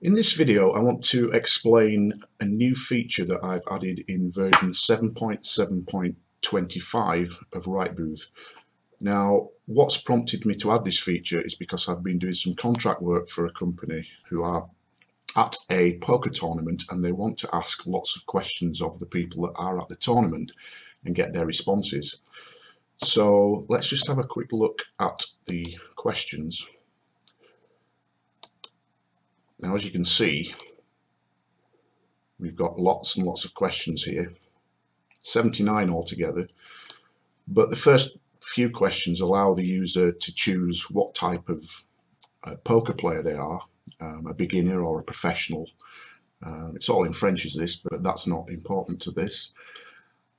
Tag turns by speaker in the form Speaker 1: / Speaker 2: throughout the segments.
Speaker 1: In this video, I want to explain a new feature that I've added in version 7.7.25 of RightBooth. Now, what's prompted me to add this feature is because I've been doing some contract work for a company who are at a poker tournament and they want to ask lots of questions of the people that are at the tournament and get their responses. So let's just have a quick look at the questions. Now, as you can see, we've got lots and lots of questions here, 79 altogether, but the first few questions allow the user to choose what type of poker player they are, a beginner or a professional. It's all in French as this, but that's not important to this.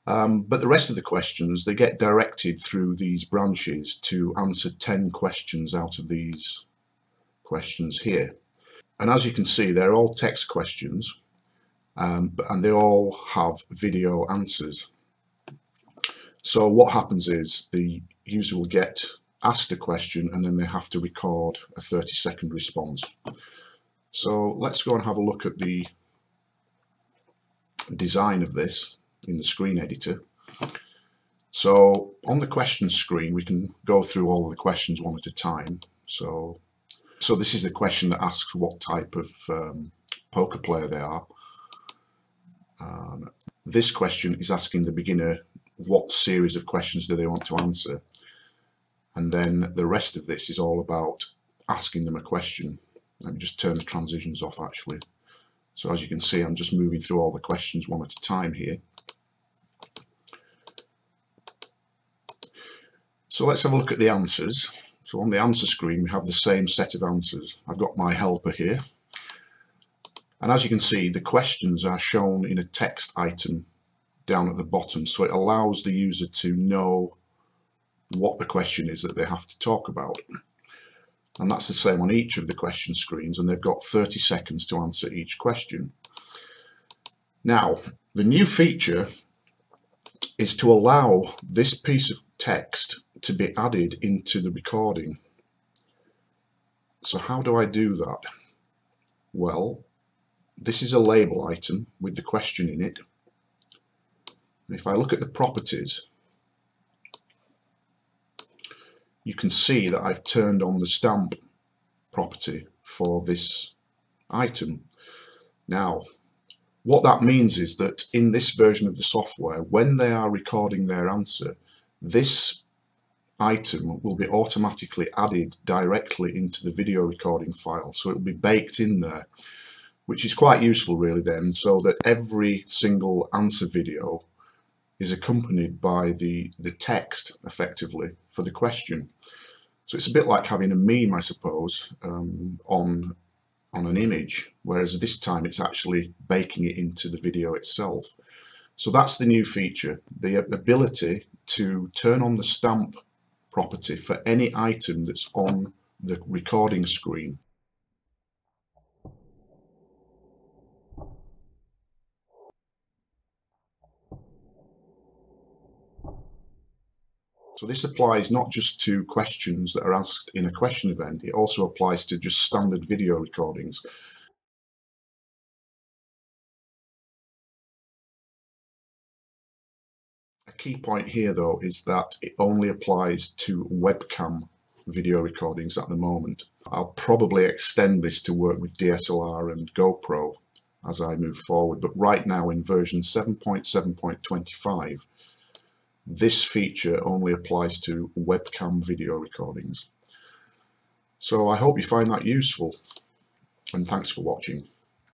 Speaker 1: But the rest of the questions, they get directed through these branches to answer 10 questions out of these questions here. And as you can see, they're all text questions, and they all have video answers. So what happens is the user will get asked a question and then they have to record a 30-second response. So let's go and have a look at the design of this in the screen editor. So on the question screen, we can go through all of the questions one at a time. So this is the question that asks what type of poker player they are. This question is asking the beginner what series of questions do they want to answer. And then the rest of this is all about asking them a question. Let me just turn the transitions off actually. So as you can see, I'm just moving through all the questions one at a time here. So let's have a look at the answers. So on the answer screen, we have the same set of answers. I've got my helper here. And as you can see, the questions are shown in a text item down at the bottom. So it allows the user to know what the question is that they have to talk about. And that's the same on each of the question screens. And they've got 30 seconds to answer each question. Now, the new feature is to allow this piece of text to be added into the recording. So how do I do that? Well, this is a label item with the question in it. If I look at the properties, you can see that I've turned on the stamp property for this item. Now, what that means is that in this version of the software, when they are recording their answer, this item will be automatically added directly into the video recording file. So it will be baked in there, which is quite useful really then, so that every single answer video is accompanied by the text effectively for the question. So it's a bit like having a meme, I suppose, on an image, whereas this time it's actually baking it into the video itself. So that's the new feature, the ability to turn on the stamp property for any item that's on the recording screen. So this applies not just to questions that are asked in a question event, it also applies to just standard video recordings. A key point here though is that it only applies to webcam video recordings at the moment. I'll probably extend this to work with DSLR and GoPro as I move forward, but right now in version 7.7.25 this feature only applies to webcam video recordings. So I hope you find that useful, and thanks for watching.